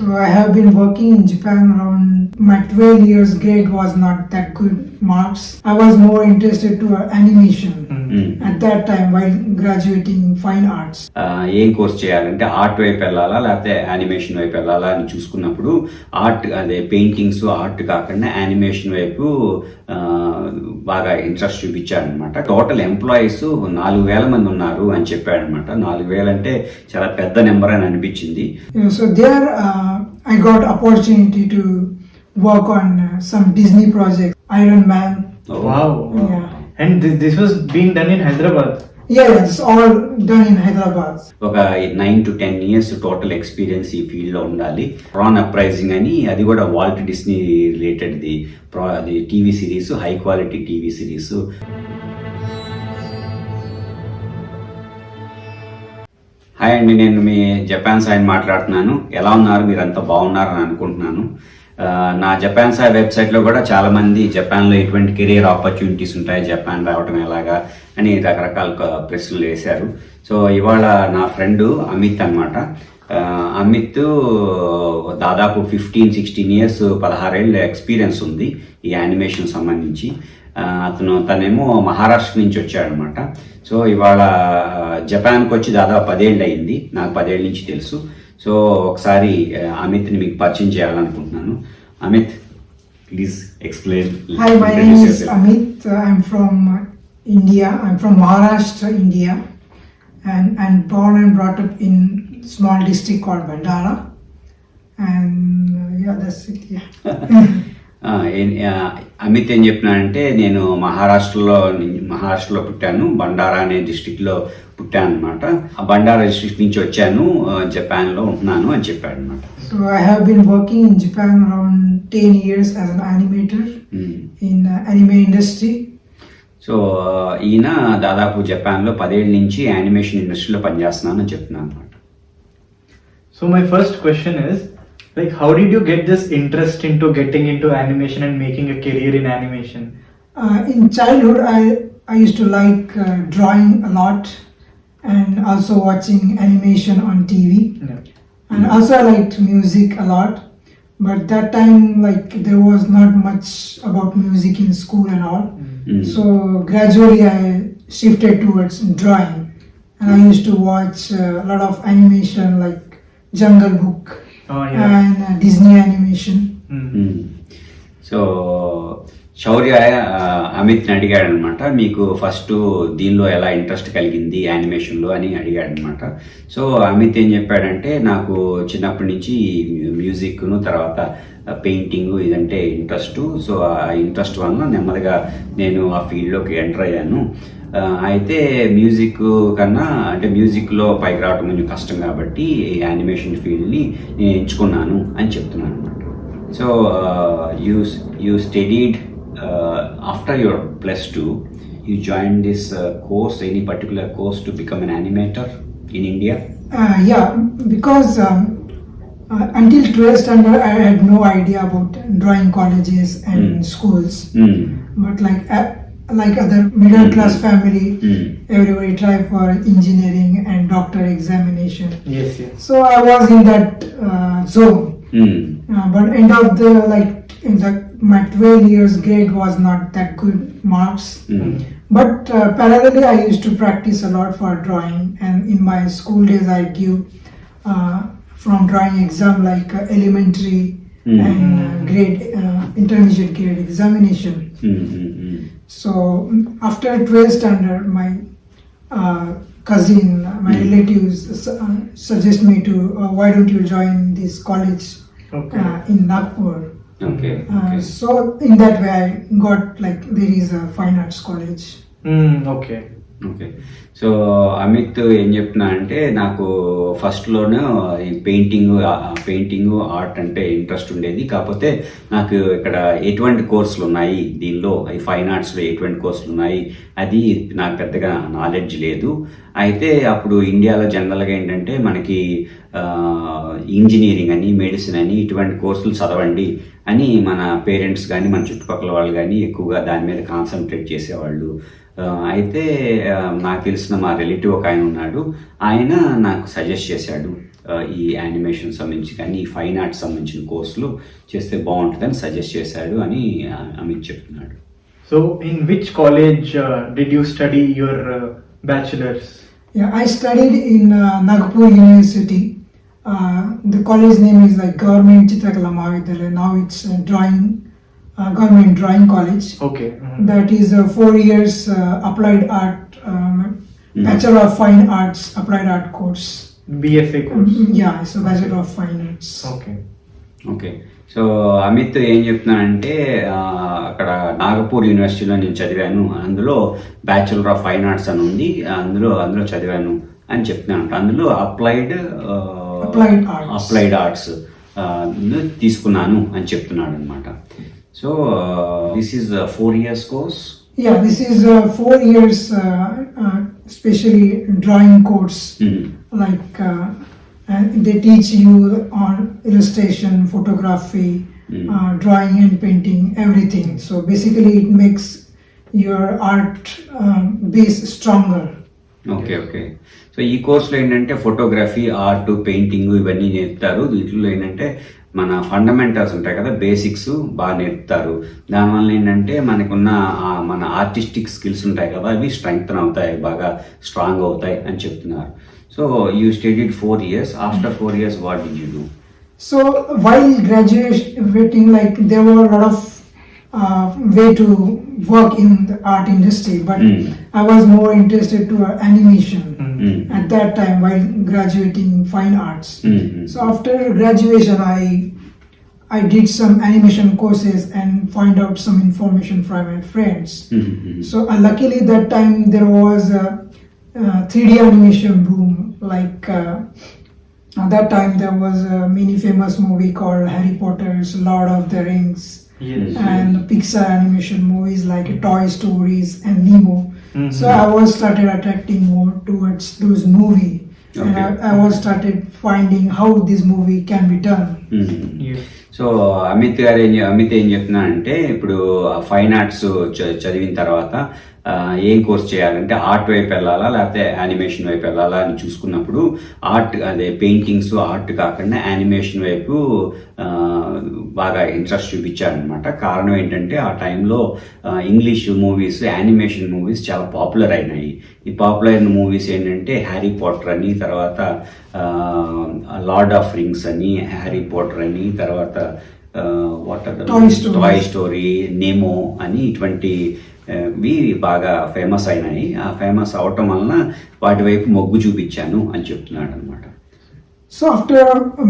So I have been working in Japan around my 12 years grade was not that good marks. I was more interested to animation at that time while graduating fine arts. ఏం course చేయాలంటే art వైపు వెళ్ళాలా లేకపోతే animation వైపు వెళ్ళాలా అని చూసుకున్నప్పుడు art అదే పెయింటింగ్స్ ఆర్ట్ కాకుండా యానిమేషన్ వైపు బాగా ఇంట్రెస్ట్ చూపించాడనమాట. టోటల్ ఎంప్లాయీస్ 4,000 మంది ఉన్నారు అని చెప్పాడనమాట. 4,000 అంటే చాలా పెద్ద నెంబర్ అని అనిపించింది. So there I got opportunity to work on some Disney projects, Iron Man. Oh. Wow. Yeah. And this was being done in Hyderabad. Yeah, it's all done in Hyderabad. ఒక 9 to 10 years టోటల్ ఎక్స్పీరియన్స్ ఈ field లో ఉండాలి. TRON Uprising అని అది కూడా Walt Disney related అది TV series, high quality TV series. Hi అండి, నేను మీ జపాన్ సాయి మాట్లాడుతున్నాను. ఎలా ఉన్నారు? మీరంతా బాగున్నారని అనుకుంటున్నాను. నా జపాన్ సాయి వెబ్సైట్లో కూడా చాలామంది జపాన్లో ఎటువంటి కెరీర్ ఆపర్చునిటీస్ ఉంటాయి, జపాన్ రావటం ఎలాగా అని రకరకాల ప్రశ్నలు వేశారు. సో ఇవాళ నా ఫ్రెండ్ అమిత్ అనమాట. అమిత్ దాదాపు 15-16 years 16 ఏళ్ళ ఎక్స్పీరియన్స్ ఉంది ఈ యానిమేషన్ సంబంధించి. తనేమో మహారాష్ట్ర నుంచి వచ్చాడనమాట. సో ఇవాళ జపాన్కి వచ్చి దాదాపు 10 ఏళ్ళు అయింది. నాకు 10 ఏళ్ళ నుంచి తెలుసు. సో ఒకసారి అమిత్ని మీకు పరిచయం చేయాలనుకుంటున్నాను. Amit, please explain. Hi, my name is Amit. I'm from India. I'm from Maharashtra, India, and I'm born and brought up in small district called Bandara. And yeah, that's it. Yeah. Amit ఏం చెప్పినాడంటే, నేను మహారాష్ట్రలో పుట్టాను, బండారా అనే డిస్ట్రిక్ట్లో పుట్టాను అనమాట. ఆ బండారా డిస్ట్రిక్ట్ నుంచి వచ్చాను, జపాన్లో ఉంటున్నాను అని చెప్పాడు అనమాట. So I have been working in Japan around 10 years as an animator in anime industry. So ఈయన దాదాపు జపాన్లో 10 ఏళ్ళ నుంచి యానిమేషన్ ఇండస్ట్రీలో పనిచేస్తున్నాను అని చెప్తున్నాను అనమాట. So my first question is, like, how did you get this interest into getting into animation and making a career in animation? In childhood, I used to like drawing a lot and also watching animation on TV. Yeah. And also I liked music a lot. But that time, like, there was not much about music in school and all. So gradually I shifted towards drawing. And I used to watch a lot of animation like Jungle Book. Oh, yeah. And Disney animation. So Shaurya అమిత్ని అడిగాడు అనమాట, మీకు first దీనిలో ఎలా interest కలిగింది యానిమేషన్లో అని అడిగాడు అనమాట. సో అమిత్ ఏం చెప్పాడంటే, నాకు చిన్నప్పటి నుంచి మ్యూజిక్ను తర్వాత పెయింటింగ్ ఇదంటే ఇంట్రెస్ట్. సో ఆ ఇంట్రెస్ట్ వల్ల నెమ్మదిగా నేను ఆ ఫీల్డ్లోకి ఎంటర్ అయ్యాను. అయితే మ్యూజిక్ కన్నా అంటే మ్యూజిక్లో పైకి రావడం కొంచెం కష్టం కాబట్టి యానిమేషన్ ఫీల్డ్ని నేను ఎంచుకున్నాను అని చెప్తున్నాను అనమాట. So you studied after your +2, you joined this course, any particular course to become an animator in India? Yeah, because until 12th standard I had no idea about drawing colleges and schools. But like other middle class family, everybody try for engineering and doctor examination. Yes. So I was in that zone. But end of my 12 years grade was not that good marks. But parallelly I used to practice a lot for drawing, and in my school days I give from drawing exam like elementary and grade intermediate grade examination. So after 12th standard, my cousin, my relatives suggest me to why don't you join this college in Nagpur. Okay. So in that way I got there is a fine arts college. Okay. So Amit ఏం చెప్తున్నా అంటే, నాకు ఫస్ట్లోనే ఈ painting art అంటే interest ఉండేది. కాకపోతే నాకు ఇక్కడ ఎటువంటి కోర్సులు ఉన్నాయి, దీనిలో ఈ ఫైన్ ఆర్ట్స్లో ఎటువంటి కోర్సులు ఉన్నాయి అది నాకు పెద్దగా నాలెడ్జ్ లేదు. అయితే అప్పుడు ఇండియాలో జనరల్గా ఏంటంటే మనకి ఇంజనీరింగ్ అని, మెడిసిన్ అని ఇటువంటి కోర్సులు చదవండి అని మన పేరెంట్స్ కానీ మన చుట్టుపక్కల వాళ్ళు కానీ ఎక్కువగా దాని మీద కాన్సన్ట్రేట్ చేసేవాళ్ళు. అయితే నాకు తెలిసిన మా రిలేటివ్ ఒక ఆయన ఉన్నాడు, ఆయన నాకు సజెస్ట్ చేశాడు ఈ యానిమేషన్ సంబంధించి కానీ ఈ ఫైన్ ఆర్ట్స్ సంబంధించిన కోర్సులు చేస్తే బాగుంటుందని సజెస్ట్ చేశాడు అని అమిత్ చెప్తున్నాడు. So in which college did you study your bachelor's? Yeah, I studied in Nagpur University. The college name is like Government Chitrakala Mahavidyalaya. Now it's Government Drawing College. Okay. That is 4 years applied art, Bachelor of Fine Arts applied art course. BFA course. Yeah, so Bachelor of Fine Arts. Okay. Okay, so Amit ఏం చెప్తున్నానంటే అక్కడ నాగపూర్ యూనివర్సిటీలో నేను చదివాను, అందులో bachelor of fine arts అని ఉంది, అందులో చదివాను అని చెప్తున్నాను. అందులో అప్లైడ్ ఆర్ట్స్ తీసుకున్నాను అని చెప్తున్నాడు అనమాట. So this is 4 years course. Yeah, this is 4 years, especially drawing course. Like and they teach you on illustration, photography, drawing and painting, everything. So basically it makes your art base stronger. Okay okay, so ఈ కోర్సులో ఏంటంటే photography, art, painting ఇవన్నీ నేర్పుతారు. వీటిలో ఏంటంటే మన fundamentals ఉంటాయి కదా, బేసిక్స్ బాగా నేర్పుతారు. దానివల్ల ఏంటంటే మనకున్న మన ఆర్టిస్టిక్ స్కిల్స్ ఉంటాయి కదా, అవి స్ట్రెంగ్తన్ అవుతాయి, బాగా స్ట్రాంగ్ అవుతాయి అని చెప్తున్నారు. So you studied 4 years. After 4 years, what did you do? So while graduating, like there were a lot of way to work in the art industry, but I was more interested to animation at that time while graduating fine arts. So after graduation, I did some animation courses and find out some information from my friends. So luckily that time there was a 3D animation boom. Like at that time there was a mini famous movie called Harry Potter's Lord of the Rings. Yes. And Pixar animation movies like Toy Stories and Nemo. So I was started attracting more towards those movies. Okay. And I was started finding how this movie can be done. Yeah. So Amit ఏం చెప్తున్నానంటే, ఇప్పుడు fine arts చదివిన తర్వాత ఏం course చేయాలంటే art వైపు వెళ్ళాలా లేకపోతే యానిమేషన్ వైపు వెళ్ళాలా అని చూసుకున్నప్పుడు అదే పెయింటింగ్స్ ఆర్ట్ కాకుండా యానిమేషన్ వైపు బాగా ఇంట్రెస్ట్ చూపించాడనమాట. కారణం ఏంటంటే ఆ టైంలో ఇంగ్లీష్ మూవీస్, యానిమేషన్ మూవీస్ చాలా పాపులర్ అయినాయి. ఈ పాపులర్ అయిన మూవీస్ ఏంటంటే హ్యారీ పాటర్ అని, తర్వాత లార్డ్ ఆఫ్ రింగ్స్ అని, హ్యారీ పాటర్ అని, తర్వాత టాయ్ స్టోరీ, నెమో అని ఇటువంటి బాగా ఫేమస్ అయినాయి. ఆ ఫేమస్ అవటం వలన వాటి వైపు మొగ్గు చూపించాను అని చెప్తున్నాడు అనమాట. So after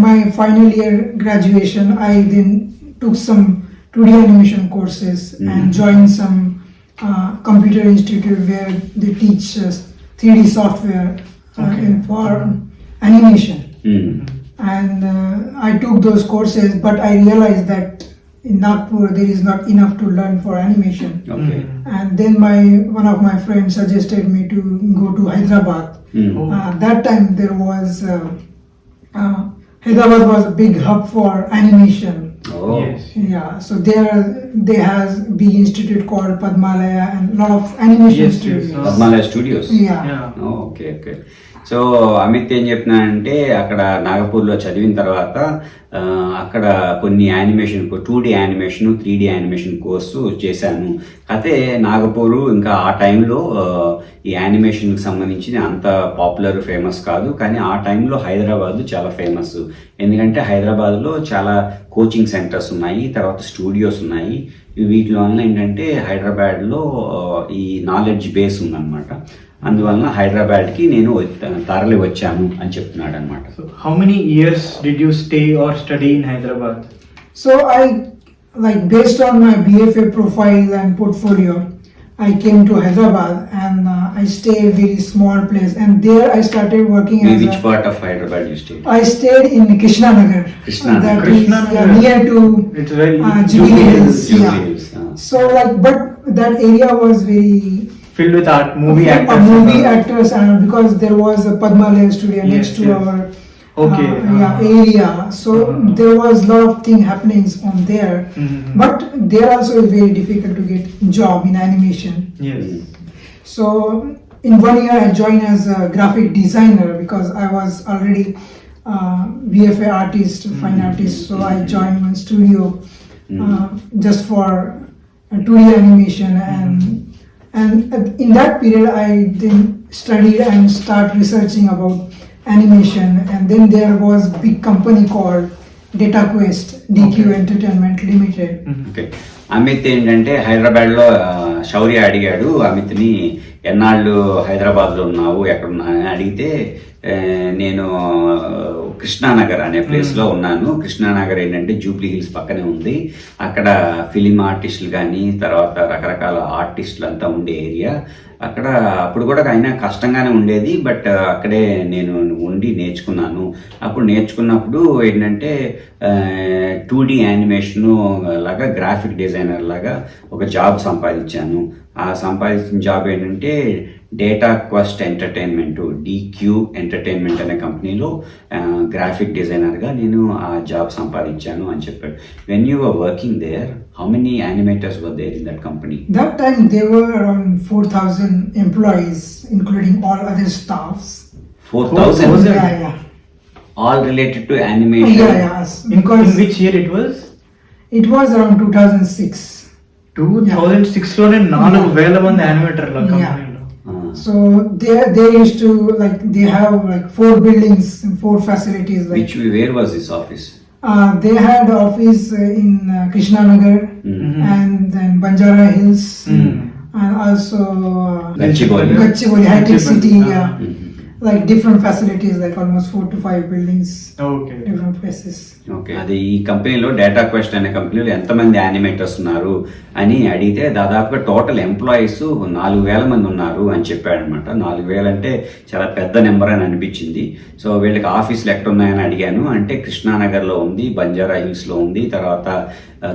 my final year graduation, I then took some 2D animation courses and joined some computer institute where they teach 3D software for animation. And I took those courses, but I realized that in Nagpur there is not enough to learn for animation. Okay. And then one of my friends suggested me to go to Hyderabad. That time there was Hyderabad was a big hub for animation. Oh. Yes. Yeah, so they has big institute called Padmalaya and a lot of animation Yes, studios. yes. Padmalaya studios. Yeah. Okay okay. So Amit ఏం చెప్తున్నానంటే, అక్కడ నాగపూర్లో చదివిన తర్వాత అక్కడ కొన్ని animation 2D animation 3D animation course చేశాను. అయితే నాగపూరు ఇంకా ఆ టైంలో ఈ యానిమేషన్కి సంబంధించి అంత పాపులర్ ఫేమస్ కాదు, కానీ ఆ టైంలో హైదరాబాద్ చాలా ఫేమస్. ఎందుకంటే హైదరాబాద్లో చాలా కోచింగ్ సెంటర్స్ ఉన్నాయి, తర్వాత స్టూడియోస్ ఉన్నాయి. వీటి వల్ల ఏంటంటే హైదరాబాద్లో ఈ నాలెడ్జ్ బేస్ ఉందన్నమాట. అందువలన హైదరాబాద్కి నేను తరలి వచ్చాను అని చెప్తున్నాడు అనమాట. So how many years did you stay or study in Hyderabad? So I, like based on my BFA profile and portfolio, I came to Hyderabad and I stayed a very small place, and there I started working as Which part of Hyderabad you stayed? I stayed in Krishnanagar. Krishnanagar. That Krishnanagar. is near to It's very Jubilee Hills. Jubilee Yeah. Hills, So like, but that area was very filled with art, movie actors. Movie actors, and because there was a Padmalaya studio Yes, next to yes. our Okay. area, so there was a lot of thing happenings on there. But there also is very difficult to get job in animation. Yes. So in 1 year I joined as a graphic designer because I was already VFA artist, fine artist. So I joined one studio just for 2D animation, and in that period I then studied and start researching about animation, and then there was big company called Data Quest, DQ Entertainment Limited. Okay. Amit ఏంటంటే హైదరాబాద్లో శౌర్య అడిగాడు అమిత్ని, ఎన్నాళ్ళు హైదరాబాద్లో ఉన్నావు, ఎక్కడున్నా అని అడిగితే నేను కృష్ణానగర్ అనే ప్లేస్లో ఉన్నాను. కృష్ణానగర్ ఏంటంటే జూబ్లీ హిల్స్ పక్కనే ఉంది. అక్కడ ఫిలిం ఆర్టిస్టులు కానీ తర్వాత రకరకాల ఆర్టిస్టులు అంతా ఉండే ఏరియా. అక్కడ అప్పుడు కూడా అయినా కష్టంగానే ఉండేది, బట్ అక్కడే నేను ఉండి నేర్చుకున్నాను. అప్పుడు నేర్చుకున్నప్పుడు ఏంటంటే 2D యానిమేషను లాగా గ్రాఫిక్ డిజైనర్ లాగా ఒక జాబ్ సంపాదించాను. ఆ సంపాదించిన జాబ్ ఏంటంటే data quest entertainment, DQ entertainment అనే కంపెనీలో గ్రాఫిక్ డిజైనర్గా నేను ఆ జాబ్ సంపాదించాను అని చెప్పాడు. When you were working there, how many animators were there in that company? That time there were around 4,000 employees, including all other staffs. 4,000? Yeah. All related to animation? Yes. In Because which year it was? it was around 2006. 2006 లోనే 4,000 మంది యానిమేటర్ల కంపెనీలో. So they used to, like, they have like 4 buildings, 4 facilities. Like Where was this office? they had office in Krishnanagar and then Bandara Hills and also Gachibowli. High Tech City. Yeah. Mhm. Like different facilities, like almost 4 to 5 buildings, okay. different places. Okay. అది ఈ కంపెనీలో data quest అనే కంపెనీలో ఎంతమంది animators ఉన్నారు అని అడిగితే దాదాపుగా టోటల్ ఎంప్లాయీస్ 4,000 మంది ఉన్నారు అని చెప్పాడనమాట. 4,000 అంటే చాలా పెద్ద నెంబర్ అని అనిపించింది. సో వీళ్ళకి ఆఫీసులు ఎక్కడ ఉన్నాయని అడిగాను. అంటే కృష్ణానగర్లో ఉంది, బంజారా హిల్స్లో ఉంది, తర్వాత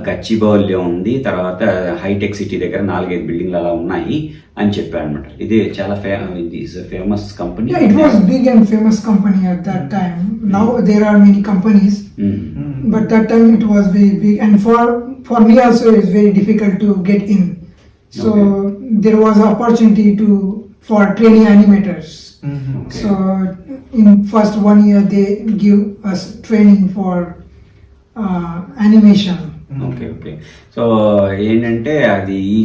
గచ్చిబౌలిలో ఉంది, తర్వాత హైటెక్ సిటీ దగ్గర 4-5 బిల్డింగ్లు అలా ఉన్నాయి అని చెప్పాడు అనమాట. ఇది చాలా famous company. Yeah, it was big and famous company at that time. Now there are many companies, but that time it was very big, and for me also it's very difficult to get in. So there was opportunity for training animators. Okay. So in first 1 year they give us training for animation. Okay. Okay. So ఏంటంటే అది ఈ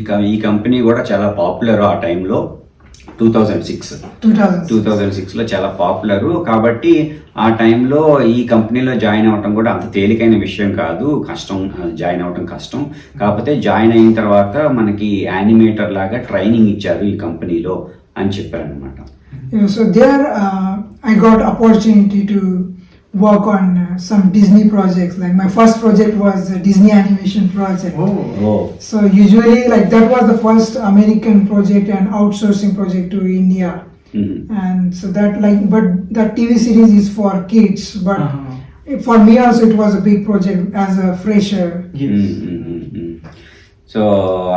company కూడా చాలా popular ఆ టైంలో. 2006లో చాలా popular కాబట్టి ఆ టైంలో ఈ కంపెనీలో జాయిన్ అవ్వటం కూడా అంత తేలికైన విషయం కాదు, కష్టం, జాయిన్ అవ్వటం కష్టం. కాకపోతే జాయిన్ అయిన తర్వాత మనకి యానిమేటర్ లాగా ట్రైనింగ్ ఇచ్చారు ఈ కంపెనీలో అని చెప్పారు అనమాట. So there I got opportunity to work on some Disney projects. Like my first project was a Disney animation project. Oh. So usually, like, that was the first American project and outsourcing project to India. And so that, like, but that TV series is for kids, but for me also it was a big project as a fresher. So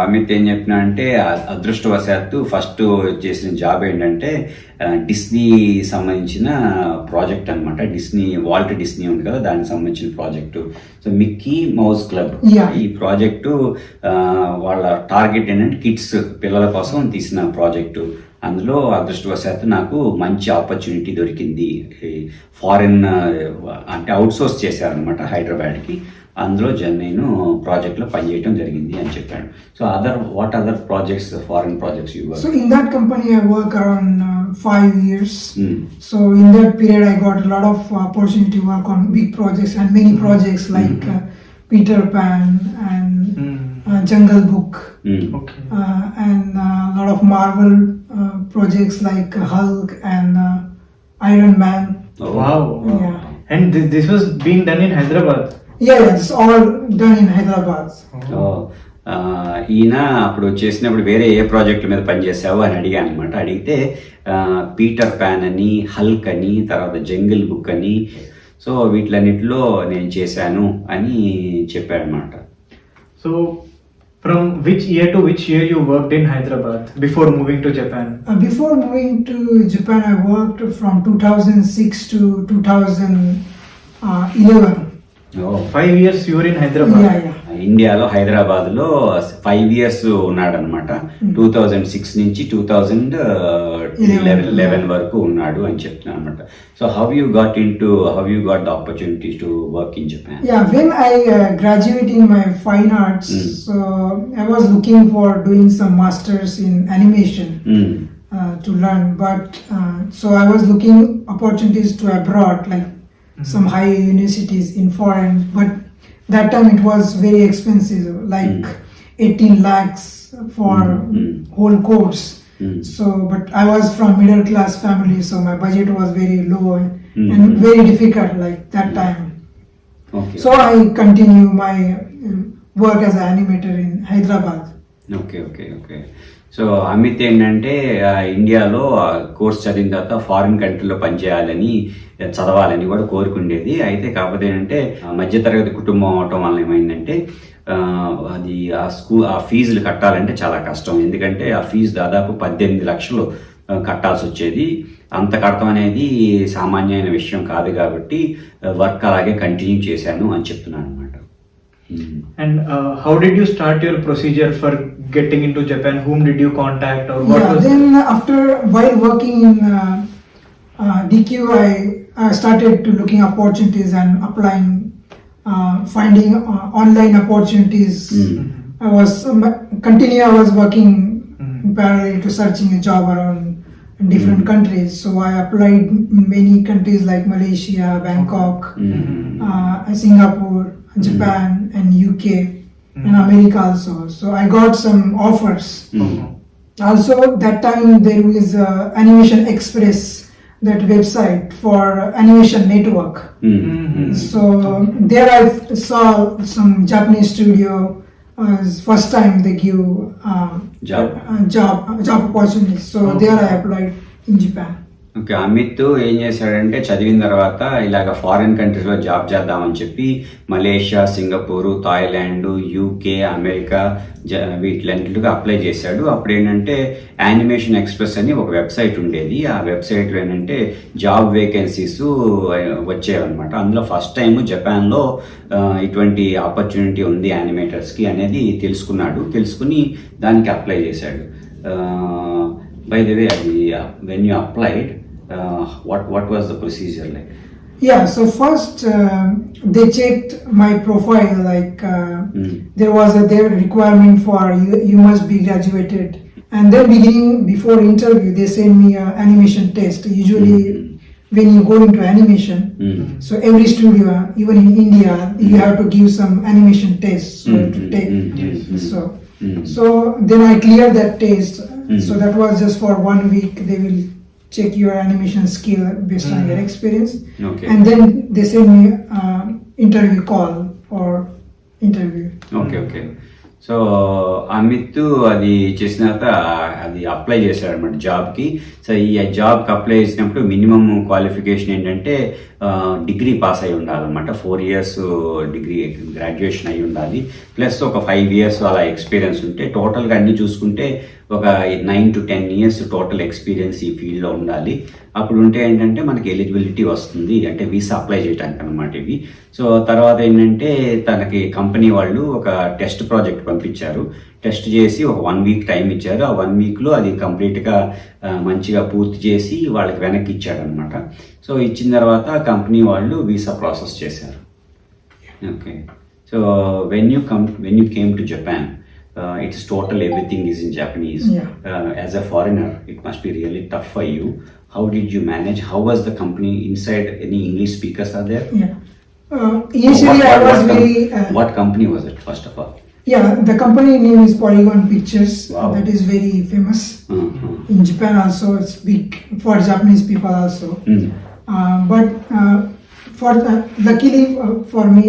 Amit ఏం చెప్పినా అంటే అదృష్టవశాత్తు first చేసిన job ఏంటంటే Disney సంబంధించిన project అనమాట. Disney, Walt Disney ఉంది కదా, దానికి సంబంధించిన project. So Mickey mouse club ఈ ప్రాజెక్టు వాళ్ళ టార్గెట్ ఏంటంటే కిడ్స్, పిల్లల కోసం తీసిన ప్రాజెక్టు. అందులో అదృష్టవశాత్తు నాకు మంచి ఆపర్చునిటీ దొరికింది. ఫారిన్ అంటే అవుట్సోర్స్ చేశారనమాట హైదరాబాద్కి. అందులో నేను ప్రాజెక్ట్లో పనిచేయడం జరిగింది అని చెప్పాడు. So what other projects, foreign projects you work? So in that company I work around 5 years. So in that period I got a lot of opportunity to work on big projects and many projects like Peter Pan and Jungle Book. Okay. And a lot of Marvel projects like Hulk and Iron Man. Oh. Wow. Yeah. And this was being done in Hyderabad. Yeah, it's all done in Hyderabad. ఈయన అప్పుడు చేసినప్పుడు వేరే ఏ ప్రాజెక్టుల మీద పనిచేసావు అని అడిగాను అనమాట. అడిగితే పీటర్ ప్యాన్ అని, హల్క్ అని, తర్వాత జంగిల్ బుక్ అని, సో వీటిలన్నిటిలో నేను చేశాను అని చెప్పాడనమాట. So from which year to which year you worked in Hyderabad before moving to Japan? Before moving to Japan I worked from 2006 to 2011. Oh. 5 years you were in Hyderabad. Yeah. ఇండియాలో హైదరాబాద్ లో 5 years ఉన్నాడు అనమాట. 2006 నుంచి 2011 వరకు ఉన్నాడు అని చెప్తున్నాను అనమాట. So how you got the opportunity to work in Japan? Yeah, when I graduate in my fine arts, so I was looking for doing some masters in animation to learn, but so I was looking opportunities to abroad, like some high universities in foreign, but that time it was very expensive, like 18 lakhs for whole course. So but I was from middle class family, so my budget was very low and very difficult like that time. Okay. So I continue my work as an animator in Hyderabad. Okay. So Amit ఏంటంటే ఇండియాలో course చదివిన తర్వాత foreign కంట్రీలో పనిచేయాలని చదవాలని కూడా కోరుకుండేది. అయితే కాకపోతే ఏంటంటే మధ్యతరగతి కుటుంబం అవటం వల్ల ఏమైందంటే అది ఆ ఫీజులు కట్టాలంటే చాలా కష్టం. ఎందుకంటే ఆ ఫీజు దాదాపు 18 లక్షలు కట్టాల్సి వచ్చేది. అంత కడతాం అనేది సామాన్యమైన విషయం కాదు కాబట్టి వర్క్ అలాగే కంటిన్యూ చేశాను అని చెప్తున్నాను అనమాట. And how did you start your procedure for getting into Japan? Whom did you contact or what was Then after while working in DQ, I started to looking opportunities and applying, finding online opportunities. I was working parallel to searching a job around in different countries. So I applied in many countries like Malaysia, Bangkok, Singapore, Japan and UK and America also. So I got some offers. Also that time there was Animation Express, that website for animation network. So there I saw some Japanese studio. First time they give job opportunities. So there I applied in Japan. Okay. Amit ఏం చేశాడంటే చదివిన తర్వాత ఇలాగ foreign కంట్రీస్లో job చేద్దామని చెప్పి Malaysia, Singapore, Thailand, UK, America వీటిలన్నిటిగా apply చేశాడు. అప్పుడు ఏంటంటే యానిమేషన్ ఎక్స్ప్రెస్ అని ఒక వెబ్సైట్ ఉండేది. ఆ వెబ్సైట్లో ఏంటంటే జాబ్ వేకెన్సీస్ వచ్చేవన్నమాట. అందులో ఫస్ట్ టైం జపాన్లో ఇటువంటి ఆపర్చునిటీ ఉంది యానిమేటర్స్కి అనేది తెలుసుకుని దానికి అప్లై చేశాడు. బై ద వే, అది when you applied, what was the procedure like? Yeah, so first they checked my profile, like there was their requirement for you must be graduated, and then before interview they send me a animation test. Usually when you go into animation, so every studio, even in India, you have to give some animation tests to take. So then I cleared that test. So that was just for 1 week. They will check your animation skill based on your experience. Okay. And then they send me interview call for interview. Okay. So Amit అది చేసిన తర్వాత అది apply చేశాడు అనమాట జాబ్కి. So ఈ జాబ్కి apply చేసినప్పుడు మినిమం క్వాలిఫికేషన్ ఏంటంటే డిగ్రీ పాస్ అయి ఉండాలన్నమాట. 4 years డిగ్రీ గ్రాడ్యుయేషన్ అయి ఉండాలి, ప్లస్ ఒక 5 years అలా ఎక్స్పీరియన్స్ ఉంటే, టోటల్గా అన్ని చూసుకుంటే ఒక 9 to 10 years టోటల్ ఎక్స్పీరియన్స్ ఈ ఫీల్డ్లో ఉండాలి. అప్పుడు ఉంటే ఏంటంటే మనకి ఎలిజిబిలిటీ వస్తుంది, అంటే వీసా అప్లై చేయడానికి అనమాట ఇవి. సో తర్వాత ఏంటంటే తనకి కంపెనీ వాళ్ళు ఒక టెస్ట్ ప్రాజెక్ట్ పంపించారు. టెస్ట్ చేసి ఒక 1 week టైం ఇచ్చారు. ఆ 1 weekలో అది కంప్లీట్గా మంచిగా పూర్తి చేసి వాళ్ళకి వెనక్కి ఇచ్చాడు అనమాట. సో ఇచ్చిన తర్వాత కంపెనీ వాళ్ళు వీసా ప్రాసెస్ చేశారు. Okay. So when you came to Japan, it's total everything is in Japanese. As a foreigner, it must be really tough for you. How did you manage? How was the company inside? Any English speakers are there? Initially I was very what company was it, first of all? The company name is Polygon Pictures. Wow. That is very famous in Japan also. It's big for Japanese people also. But luckily for me,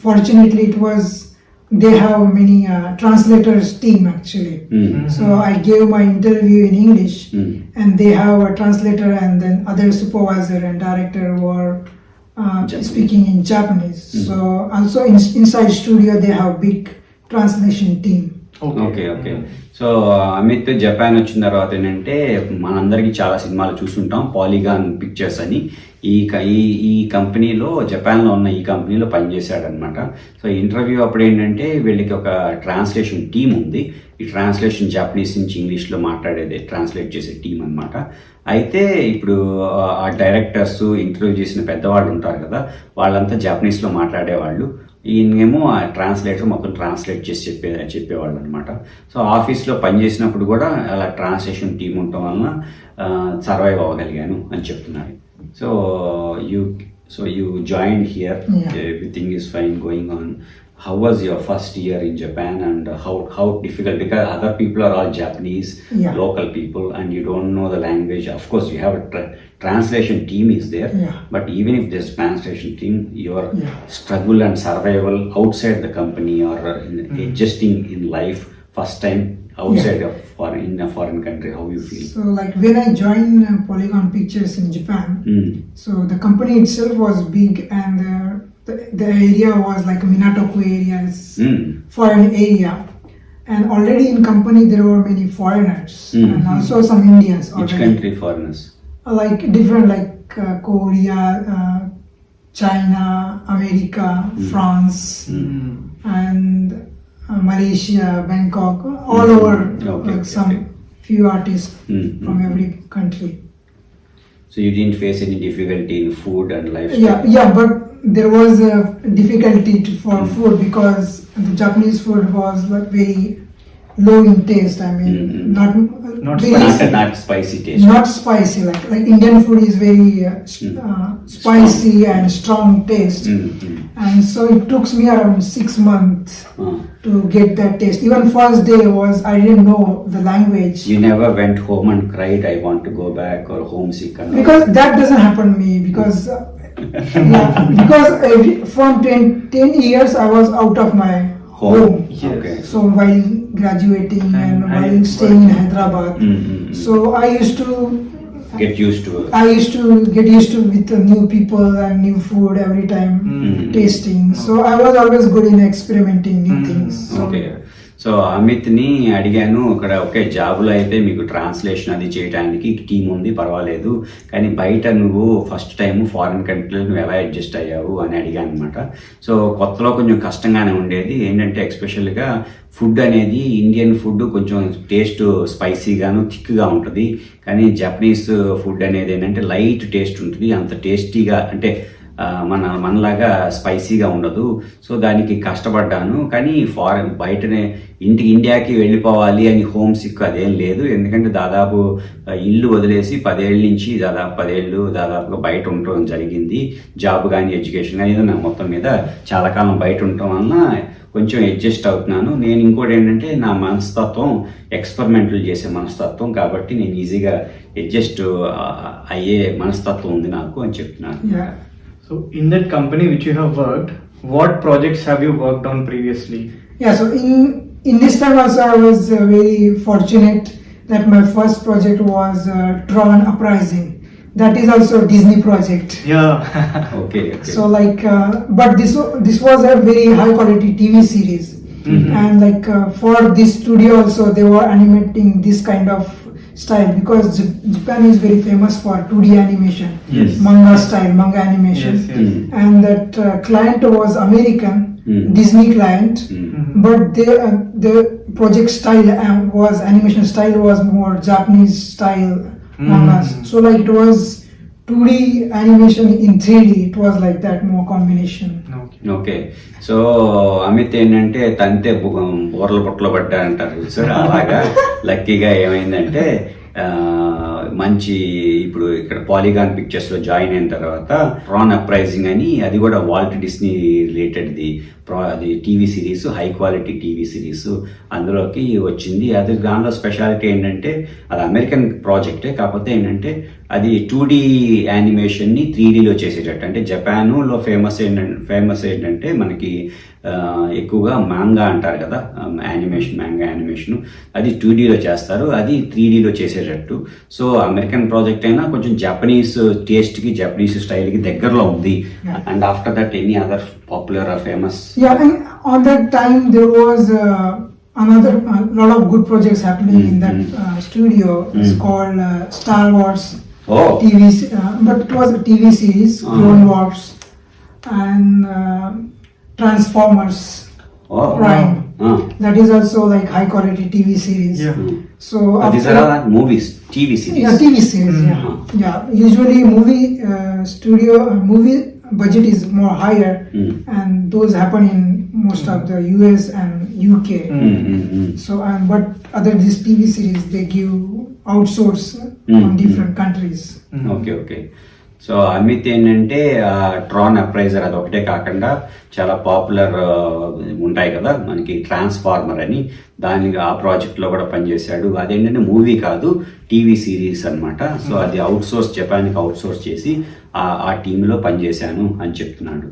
fortunately it was, they have many translators team actually. So I gave my interview in English and they have a translator and then other supervisor and director who are speaking in Japanese. So also inside studio they have big translation team. Okay okay. So Amit Japan వచ్చిన తర్వాత ఏంటంటే మనందరికీ చాలా సినిమాలు చూస్తుంటాం, polygon pictures అని. ఈ కంపెనీలో, జపాన్లో ఉన్న ఈ కంపెనీలో పనిచేశాడనమాట. సో ఇంటర్వ్యూ అప్పుడు ఏంటంటే వీళ్ళకి ఒక ట్రాన్స్లేషన్ టీం ఉంది. ఈ ట్రాన్స్లేషన్ జపనీస్ నుంచి ఇంగ్లీష్లో మాట్లాడేది ట్రాన్స్లేట్ చేసే టీం అనమాట. అయితే ఇప్పుడు ఆ డైరెక్టర్స్, ఇంటర్వ్యూ చేసిన పెద్దవాళ్ళు ఉంటారు కదా, వాళ్ళంతా జపనీస్లో మాట్లాడేవాళ్ళు. ఈయనేమో ఆ ట్రాన్స్లేటర్ మొత్తం ట్రాన్స్లేట్ చేసి చెప్పేవాళ్ళు అనమాట. సో ఆఫీస్లో పనిచేసినప్పుడు కూడా అలా ట్రాన్స్లేషన్ టీం ఉండటం వలన సర్వైవ్ అవ్వగలిగాను అని చెప్తున్నారు. So you joined here. Yeah. Everything is fine going on. How was your first year in Japan, and how difficult, because other people are all Japanese, Yeah. local people, and you don't know the language. Of course you have a translation team is there, Yeah. but even if there's translation team, your Yeah. struggle and survival outside the company, or adjusting in life first time outside of in a foreign country, how you feel? So like when I joined Polygon Pictures in Japan, so the company itself was big, and the area was like a Minatoku area, it's foreign area, and already in company there were many foreigners and also some Indians Which already. country foreigners? Like different, like Korea, China, America, France, and Malaysia, Bangkok, all over, Okay, like okay, some okay. few artists from every country. So you didn't face any difficulty in food and lifestyle? Yeah, but there was a difficulty for food, because the Japanese food was like very low in taste. I mean, not very Not spicy taste. not spicy. Like Indian food is very spicy and strong taste, and so it took me around 6 months to get that taste. Even first day was I didn't know the language. You never went home and cried, I want to go back, or homesick? And all? Because that doesn't happen to me, because from 10 years I was out of my home. Yes. Okay. So while graduating and And while I- staying in Hyderabad, so I used to Get used to it. get used to with the new people and new food every time tasting. So I was always good in experimenting new things. So okay. So అమిత్ని అడిగాను అక్కడ, okay జాబ్లో అయితే మీకు translation అది చేయడానికి team ఉంది, పర్వాలేదు, కానీ బయట నువ్వు ఫస్ట్ టైం ఫారిన్ కంట్రీలో నువ్వు ఎలా అడ్జస్ట్ అయ్యావు అని అడిగాను అనమాట. సో కొత్తలో కొంచెం కష్టంగానే ఉండేది. ఏంటంటే ఎక్స్పెషల్గా ఫుడ్ అనేది, ఇండియన్ ఫుడ్ కొంచెం టేస్ట్ స్పైసీగాను థిక్గా ఉంటుంది, కానీ జపనీస్ ఫుడ్ అనేది ఏంటంటే లైట్ టేస్ట్ ఉంటుంది, అంత టేస్టీగా అంటే మనలాగా స్పైసీగా ఉండదు. సో దానికి కష్టపడ్డాను. కానీ బయటనే ఇండియాకి వెళ్ళిపోవాలి అని హోమ్ సిక్ అదేం లేదు. ఎందుకంటే దాదాపు ఇల్లు వదిలేసి 10 ఏళ్ళ నుంచి దాదాపు 10 ఏళ్ళు దాదాపుగా బయట ఉండటం జరిగింది. జాబ్ కానీ ఎడ్యుకేషన్ కానీ ఏదో నాకు మొత్తం మీద చాలా కాలం బయట ఉండటం వలన కొంచెం అడ్జస్ట్ అవుతున్నాను. నేను ఇంకోటి ఏంటంటే నా మనస్తత్వం ఎక్స్పెరిమెంట్లు చేసే మనస్తత్వం, కాబట్టి నేను ఈజీగా అడ్జస్ట్ అయ్యే మనస్తత్వం ఉంది నాకు అని చెప్తున్నాను. yeah. So in that company which you have worked, what projects have you worked on previously? Yeah, so in this time also I was very fortunate that my first project was TRON Uprising. That is also a Disney project. Yeah. Okay. So like, but this was a very high quality TV series, and like for this studio also they were animating this kind of style, because Japan is very famous for 2D animation, Yes. manga style, manga animation. Yes. And that client was American, Disney client, but the project style was, animation style was more Japanese style mangas. So like it was 2D animation in 3D, it was like that more combination. Okay. So Amit ఏంటంటే తంతే బోర్ల పొట్టలో పడ్డా అంటారు sir, అలాగా లక్కీగా ఏమైందంటే మంచి ఇప్పుడు ఇక్కడ పాలిగాన్ పిక్చర్స్లో జాయిన్ అయిన తర్వాత ట్రాన్ అప్రైజింగ్ అని, అది కూడా వాల్ట్ డిస్నీ రిలేటెడ్ది అది TV series, high quality TV series అందులోకి వచ్చింది. అది దానిలో స్పెషాలిటీ ఏంటంటే అది అమెరికన్ ప్రాజెక్టే, కాకపోతే ఏంటంటే అది 2D యానిమేషన్ని 3Dలో చేసేటట్టు. అంటే జపాన్లో ఫేమస్ ఏంటంటే మనకి ఎక్కువగా మాంగా అంటారు కదా, మాంగా యానిమేషన్, అది 2Dలో చేస్తారు, అది 3Dలో చేసేటట్టు. సో అమెరికన్ ప్రాజెక్ట్ అయినా కొంచెం జపనీస్ టేస్ట్కి, జపనీస్ స్టైల్కి దగ్గరలో ఉంది. And after that any other popular or famous? Yeah, and on that time there was another lot of good projects happening in that studio. It's called Star Wars TV, but it was a TV series, Clone Wars, and Transformers Prime. That is also like high quality TV series. So these are all movies, TV series. Yeah, TV series. Yeah. Usually movie movie budget is more higher, and those happen in most of the US and UK. So but other these TV series they give outsource on different countries. Okay so Amit ఏంటంటే Tron appraiser అది ఒకటే కాకుండా చాలా popular ఉంటాయి కదా మనకి transformer అని ఆ ప్రాజెక్ట్ లో కూడా పనిచేశాడు. అదేంటంటే మూవీ కాదు, టీవీ సిరీస్ అన్నమాట. సో అది అవుట్ సోర్స్, జపాన్కి అవుట్ సోర్స్ చేసి ఆ టీంలో పనిచేశాను అని చెప్తున్నాడు.